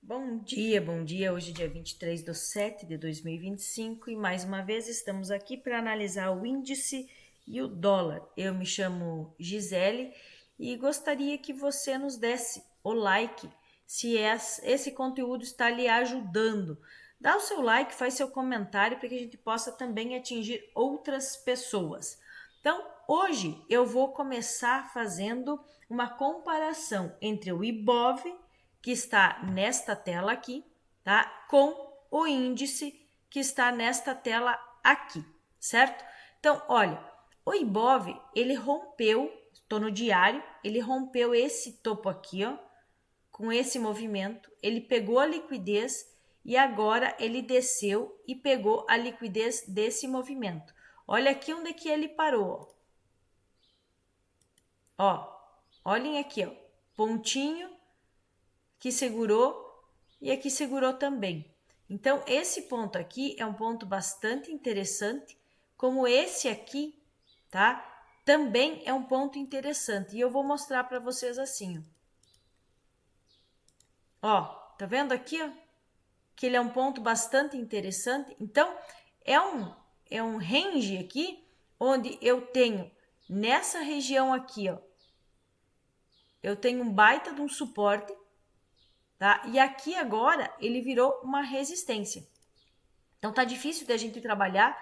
Bom dia, bom dia. Hoje é dia 23/7/2025 e mais uma vez estamos aqui para analisar o índice e o dólar. Eu me chamo Gisele e gostaria que você nos desse o like se esse conteúdo está lhe ajudando. Dá o seu like, faz seu comentário para que a gente possa também atingir outras pessoas. Então, hoje eu vou começar fazendo uma comparação entre o IBOV, que está nesta tela aqui, tá? Com o índice que está nesta tela aqui, certo? Então, olha, o IBOV, ele rompeu, estou no diário, ele rompeu esse topo aqui, ó, com esse movimento, ele pegou a liquidez e agora ele desceu e pegou a liquidez desse movimento. Olha aqui onde que ele parou, ó. Olhem aqui, ó, pontinho que segurou e aqui segurou também. Então, esse ponto aqui é um ponto bastante interessante, como esse aqui, tá? Também é um ponto interessante. E eu vou mostrar para vocês assim, ó. Ó, tá vendo aqui, ó? Que ele é um ponto bastante interessante. Então, é um range aqui, onde eu tenho nessa região aqui, ó, eu tenho um baita de um suporte, tá? E aqui agora ele virou uma resistência. Então tá difícil da gente trabalhar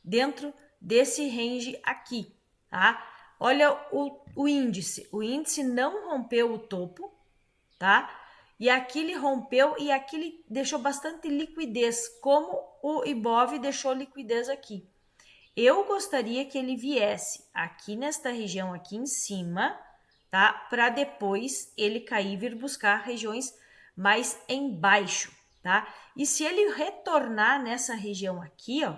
dentro desse range aqui, tá? Olha o índice. O índice não rompeu o topo, tá? E aqui ele rompeu e aqui ele deixou bastante liquidez, como o IBOV deixou liquidez aqui. Eu gostaria que ele viesse aqui nesta região aqui em cima, tá? Para depois ele cair e vir buscar regiões mais embaixo, tá? E se ele retornar nessa região aqui, ó,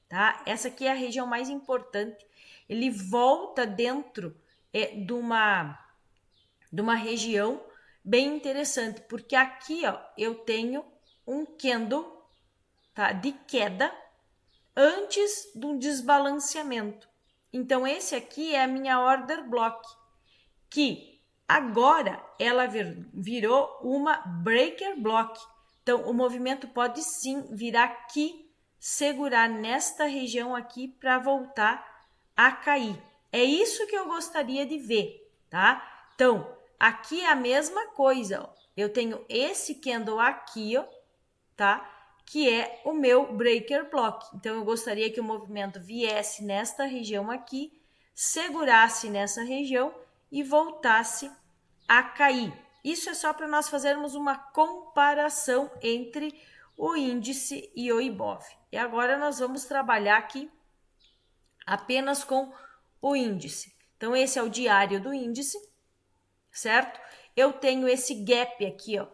tá? Essa aqui é a região mais importante. Ele volta dentro de uma região bem interessante, porque aqui, ó, eu tenho um candle, tá? De queda antes do desbalanceamento. Então, esse aqui é a minha order block, que agora ela virou uma breaker block. Então, o movimento pode sim vir aqui, segurar nesta região aqui para voltar a cair. É isso que eu gostaria de ver, tá? Então, aqui é a mesma coisa, ó. Eu tenho esse candle aqui, ó, tá? Que é o meu breaker block. Então, eu gostaria que o movimento viesse nesta região aqui, segurasse nessa região e voltasse a cair. Isso é só para nós fazermos uma comparação entre o índice e o IBOV. E agora nós vamos trabalhar aqui apenas com o índice. Então, esse é o diário do índice, certo? Eu tenho esse gap aqui, ó,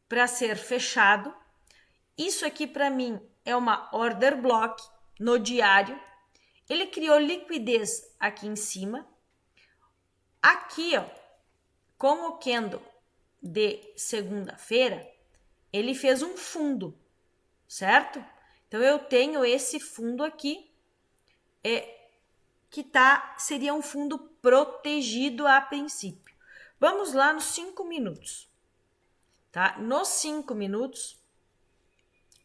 para ser fechado. Isso aqui para mim é uma order block no diário. Ele criou liquidez aqui em cima. Aqui, ó, com o candle de segunda-feira, ele fez um fundo, certo? Então eu tenho esse fundo aqui, que seria um fundo protegido a princípio. Vamos lá nos 5 minutos, tá? Nos 5 minutos,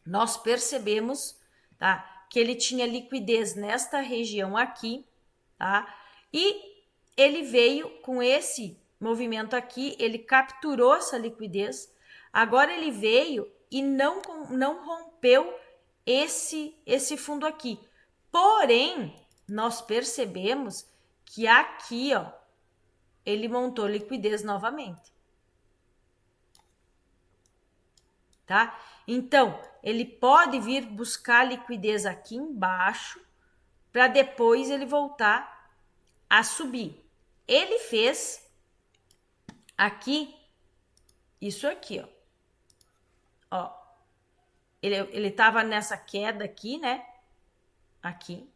nós percebemos, tá, que ele tinha liquidez nesta região aqui, tá? E ele veio com esse movimento aqui, ele capturou essa liquidez, agora ele veio e não rompeu esse fundo aqui. Porém, nós percebemos que aqui, ó, ele montou liquidez novamente. Tá? Então, ele pode vir buscar liquidez aqui embaixo para depois ele voltar a subir. Ele fez aqui isso aqui, ó. Ó. Ele tava nessa queda aqui, né? Aqui.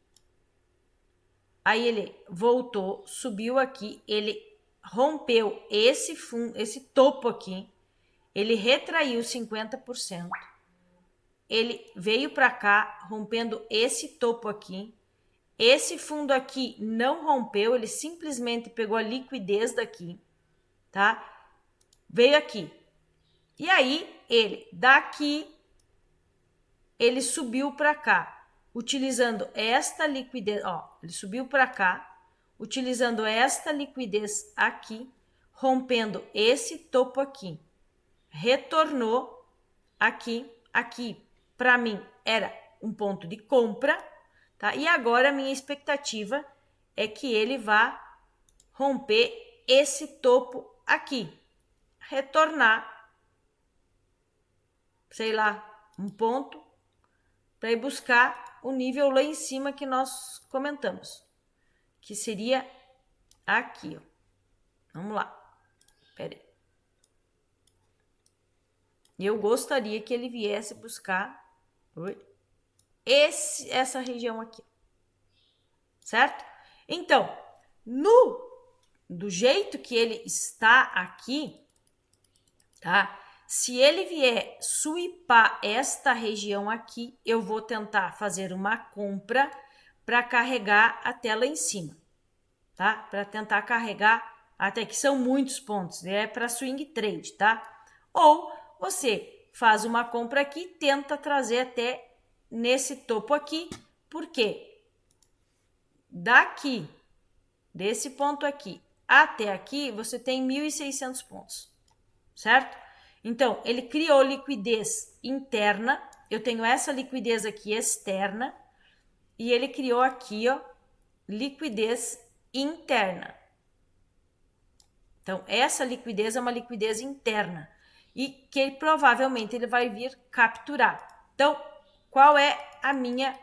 Aí ele voltou, subiu aqui, ele rompeu esse fundo, esse topo aqui. Ele retraiu 50%. Ele veio para cá, rompendo esse topo aqui. Esse fundo aqui não rompeu, ele simplesmente pegou a liquidez daqui, tá? Veio aqui, E aí, ele daqui, ele subiu para cá, utilizando esta liquidez, ó, ele subiu para cá, utilizando esta liquidez aqui, rompendo esse topo aqui, retornou aqui, para mim era um ponto de compra, tá? E agora a minha expectativa é que ele vá romper esse topo aqui, retornar, sei lá, um ponto, para ir buscar o nível lá em cima que nós comentamos, que seria aqui, ó. Vamos lá, pera aí. Eu gostaria que ele viesse buscar essa região aqui, certo? Então, do jeito que ele está aqui, tá? Se ele vier sweepar esta região aqui, eu vou tentar fazer uma compra para carregar até lá em cima, tá? Para tentar carregar até que são muitos pontos, é para swing trade, tá? Ou você faz uma compra aqui, tenta trazer até nesse topo aqui, porque daqui, desse ponto aqui até aqui, você tem 1.600 pontos, certo? Então, ele criou liquidez interna, eu tenho essa liquidez aqui externa, e ele criou aqui, ó, liquidez interna. Então, essa liquidez é uma liquidez interna e que provavelmente ele vai vir capturar. Então, qual é a minha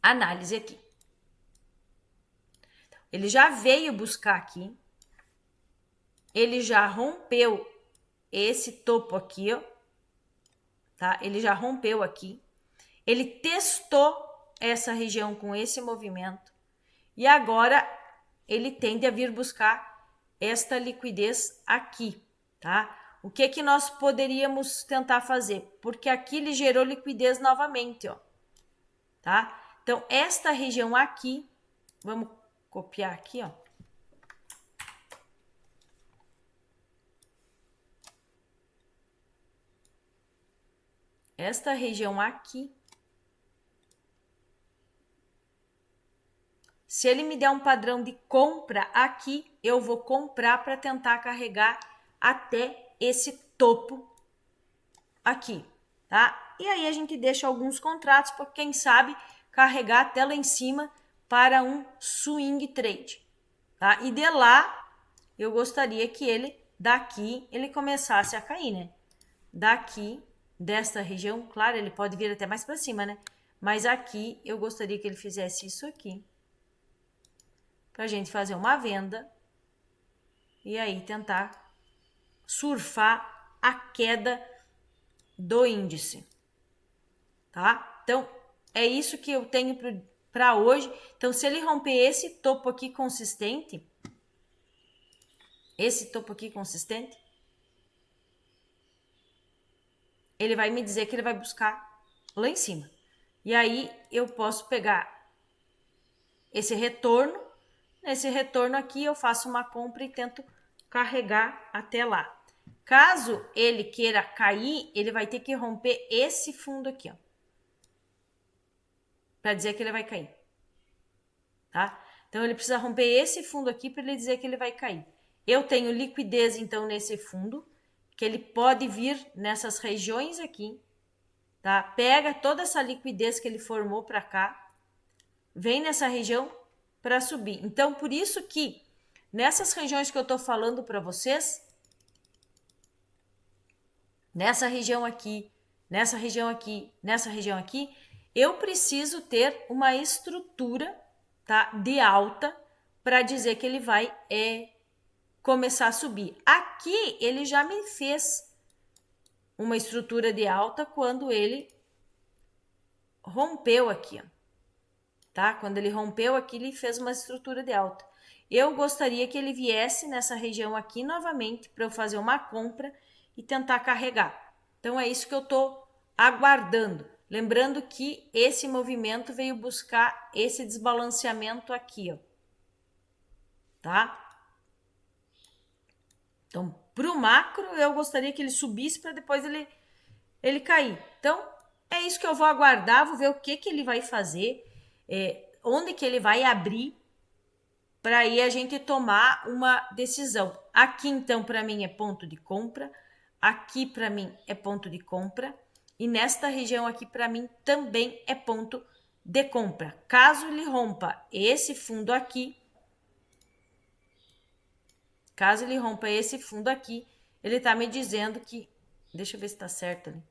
análise aqui? Ele já veio buscar aqui, ele já rompeu esse topo aqui, ó, tá? Ele já rompeu aqui, ele testou essa região com esse movimento e agora ele tende a vir buscar esta liquidez aqui, tá? O que que nós poderíamos tentar fazer? Porque aqui ele gerou liquidez novamente, ó, tá? Então, esta região aqui, vamos copiar aqui, ó. Esta região aqui, se ele me der um padrão de compra aqui, eu vou comprar para tentar carregar até esse topo aqui, tá? E aí a gente deixa alguns contratos para quem sabe carregar até lá em cima para um swing trade, tá? E de lá eu gostaria que ele daqui ele começasse a cair, né? Daqui desta região, claro, ele pode vir até mais para cima, né? Mas aqui eu gostaria que ele fizesse isso aqui, para a gente fazer uma venda e aí tentar surfar a queda do índice, tá? Então, é isso que eu tenho para hoje. Então, se ele romper esse topo aqui consistente, ele vai me dizer que ele vai buscar lá em cima. E aí, eu posso pegar esse retorno. Nesse retorno aqui, eu faço uma compra e tento carregar até lá. Caso ele queira cair, ele vai ter que romper esse fundo aqui, ó, para dizer que ele vai cair, tá? Então, ele precisa romper esse fundo aqui para ele dizer que ele vai cair. Eu tenho liquidez, então, nesse fundo, que ele pode vir nessas regiões aqui, tá? Pega toda essa liquidez que ele formou para cá, vem nessa região para subir. Então, por isso que nessas regiões que eu tô falando para vocês, nessa região aqui, nessa região aqui, nessa região aqui, eu preciso ter uma estrutura, tá, de alta para dizer que ele vai começar a subir. Aqui ele já me fez uma estrutura de alta quando ele rompeu aqui, ó, tá? Quando ele rompeu aqui, ele fez uma estrutura de alta. Eu gostaria que ele viesse nessa região aqui novamente para eu fazer uma compra e tentar carregar. Então, é isso que eu estou aguardando. Lembrando que esse movimento veio buscar esse desbalanceamento aqui, ó, tá? Então, Para o macro, eu gostaria que ele subisse para depois ele cair. Então, é isso que eu vou aguardar, vou ver o que ele vai fazer, onde que ele vai abrir, para aí a gente tomar uma decisão. Aqui, então, para mim é ponto de compra, aqui para mim é ponto de compra, e nesta região aqui para mim também é ponto de compra. Caso ele rompa esse fundo aqui, ele está me dizendo que... Deixa eu ver se está certo ali.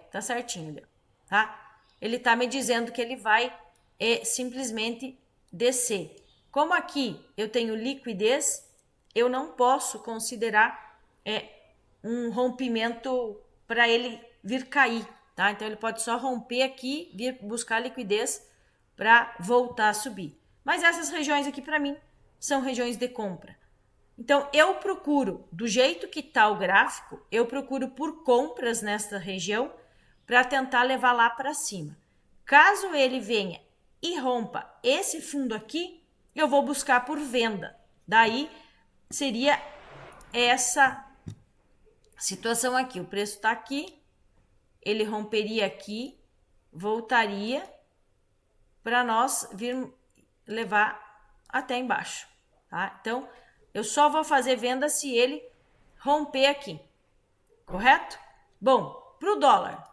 Tá certinho ali, tá? Ele está me dizendo que ele vai simplesmente descer. Como aqui eu tenho liquidez, eu não posso considerar um rompimento para ele vir cair, tá? Então ele pode só romper aqui, vir buscar liquidez para voltar a subir. Mas essas regiões aqui para mim são regiões de compra. Então eu procuro, do jeito que está o gráfico, eu procuro por compras nesta região para tentar levar lá para cima. Caso ele venha e rompa esse fundo aqui, eu vou buscar por venda. Daí seria essa situação aqui. O preço está aqui, ele romperia aqui, voltaria para nós vir levar até embaixo, tá? Então, eu só vou fazer venda se ele romper aqui, correto? Bom, para o dólar.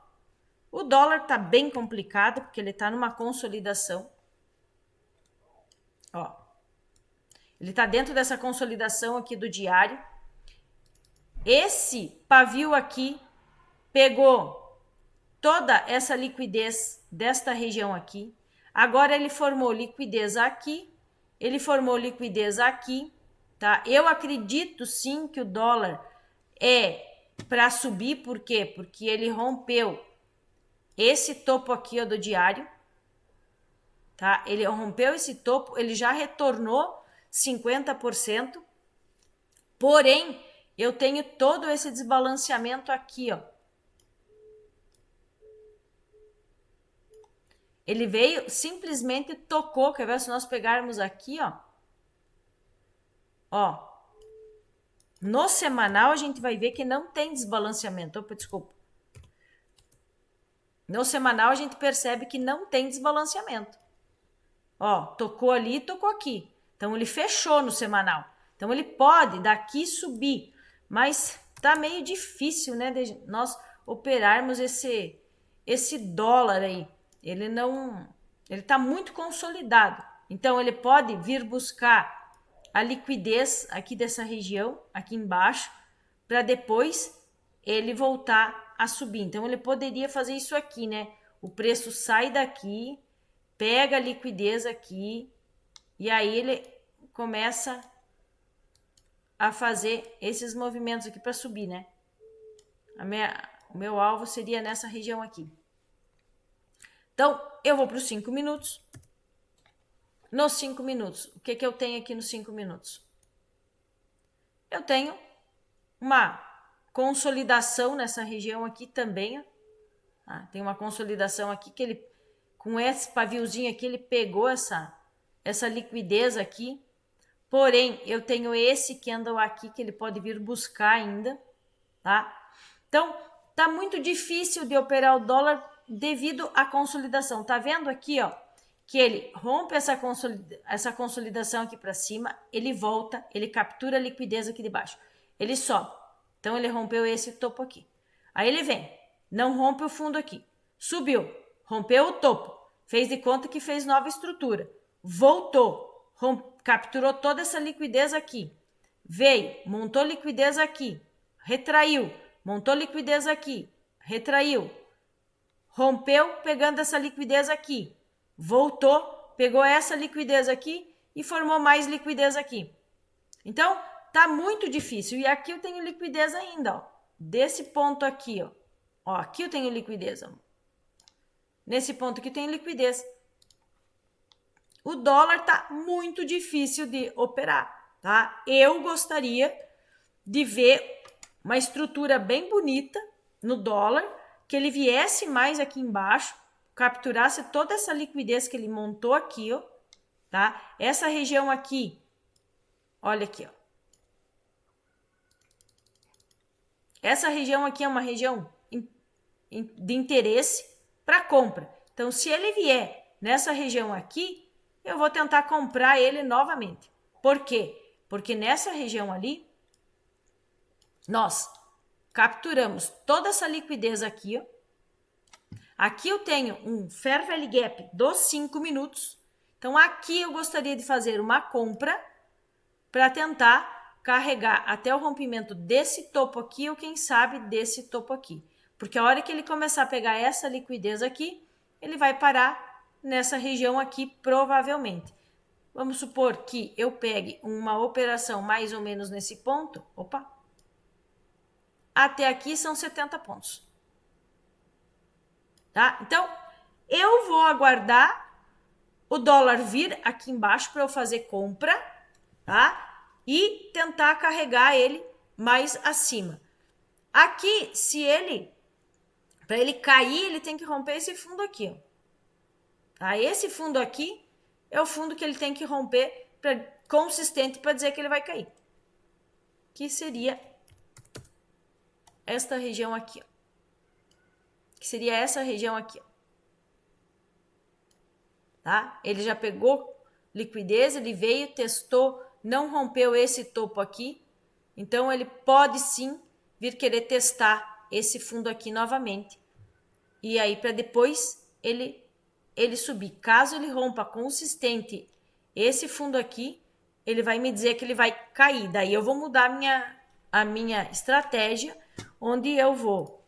O dólar tá bem complicado, porque ele tá numa consolidação. Ó, ele tá dentro dessa consolidação aqui do diário. Esse pavio aqui pegou toda essa liquidez desta região aqui. Agora ele formou liquidez aqui, ele formou liquidez aqui, tá? Eu acredito sim que o dólar é para subir, por quê? Porque ele rompeu esse topo aqui, ó, do diário, tá? Ele rompeu esse topo, ele já retornou 50%, porém, eu tenho todo esse desbalanceamento aqui, ó. Ele veio, simplesmente tocou, quer ver se nós pegarmos aqui, ó. Ó, no semanal a gente vai ver que não tem desbalanceamento. Opa, desculpa. No semanal a gente percebe que não tem desbalanceamento. Ó, tocou ali, tocou aqui. Então ele fechou no semanal. Então ele pode daqui subir, mas tá meio difícil, né, de nós operarmos esse dólar aí. Ele tá muito consolidado. Então ele pode vir buscar a liquidez aqui dessa região, aqui embaixo, para depois ele voltar a subir. Então ele poderia fazer isso aqui, né? O preço sai daqui, pega a liquidez aqui e aí ele começa a fazer esses movimentos aqui para subir, né? O meu alvo seria nessa região aqui. Então, eu vou para os 5 minutos. Nos 5 minutos, o que eu tenho aqui nos 5 minutos? Eu tenho uma consolidação nessa região aqui também, ó. Tá? Tem uma consolidação aqui que ele, com esse paviozinho aqui, ele pegou essa liquidez aqui. Porém, eu tenho esse candle aqui que ele pode vir buscar ainda, tá? Então, tá muito difícil de operar o dólar devido à consolidação. Tá vendo aqui, ó, que ele rompe essa consolidação aqui para cima, ele volta, ele captura a liquidez aqui de baixo. Ele sobe. Então, ele rompeu esse topo aqui. Aí ele vem, não rompe o fundo aqui. Subiu, rompeu o topo, fez de conta que fez nova estrutura. Voltou, capturou toda essa liquidez aqui. Veio, montou liquidez aqui, retraiu, montou liquidez aqui, retraiu. Rompeu pegando essa liquidez aqui. Voltou, pegou essa liquidez aqui e formou mais liquidez aqui. Então, tá muito difícil. E aqui eu tenho liquidez ainda, ó. Desse ponto aqui, ó. Ó, aqui eu tenho liquidez, ó. Nesse ponto aqui eu tenho liquidez. O dólar tá muito difícil de operar, tá? Eu gostaria de ver uma estrutura bem bonita no dólar, que ele viesse mais aqui embaixo, capturasse toda essa liquidez que ele montou aqui, ó, tá? Essa região aqui, olha aqui, ó. essa região aqui é uma região de interesse para compra. Então, se ele vier nessa região aqui, eu vou tentar comprar ele novamente. Por quê? Porque nessa região ali, nós capturamos toda essa liquidez aqui, ó. Aqui eu tenho um Fair Value Gap dos 5 minutos. Então, aqui eu gostaria de fazer uma compra para tentar carregar até o rompimento desse topo aqui ou, quem sabe, desse topo aqui. Porque a hora que ele começar a pegar essa liquidez aqui, ele vai parar nessa região aqui, provavelmente. Vamos supor que eu pegue uma operação mais ou menos nesse ponto. Opa! Até aqui são 70 pontos. Tá? Então, eu vou aguardar o dólar vir aqui embaixo para eu fazer compra, tá? E tentar carregar ele mais acima. Aqui, se ele, para ele cair, ele tem que romper esse fundo aqui, ó. Tá? Esse fundo aqui é o fundo que ele tem que romper consistente para dizer que ele vai cair. Que seria esta região aqui, ó. Que seria essa região aqui, ó. Tá? Ele já pegou liquidez, ele veio, testou, não rompeu esse topo aqui. Então, ele pode sim vir querer testar esse fundo aqui novamente. E aí, para depois ele subir. Caso ele rompa consistente esse fundo aqui, ele vai me dizer que ele vai cair. Daí eu vou mudar a minha estratégia, onde eu vou,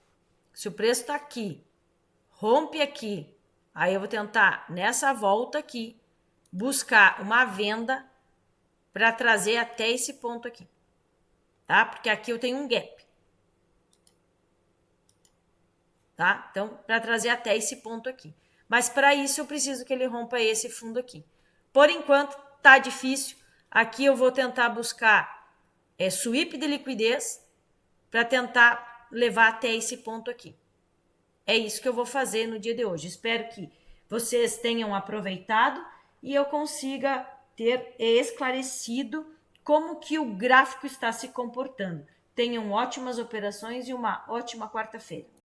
se o preço está aqui, rompe aqui, aí eu vou tentar, nessa volta aqui, buscar uma venda para trazer até esse ponto aqui. Tá? Porque aqui eu tenho um gap. Tá? Então, para trazer até esse ponto aqui. Mas para isso eu preciso que ele rompa esse fundo aqui. Por enquanto, tá difícil. Aqui eu vou tentar buscar sweep de liquidez para tentar levar até esse ponto aqui. É isso que eu vou fazer no dia de hoje. Espero que vocês tenham aproveitado e eu consiga ter esclarecido como que o gráfico está se comportando. Tenham ótimas operações e uma ótima quarta-feira.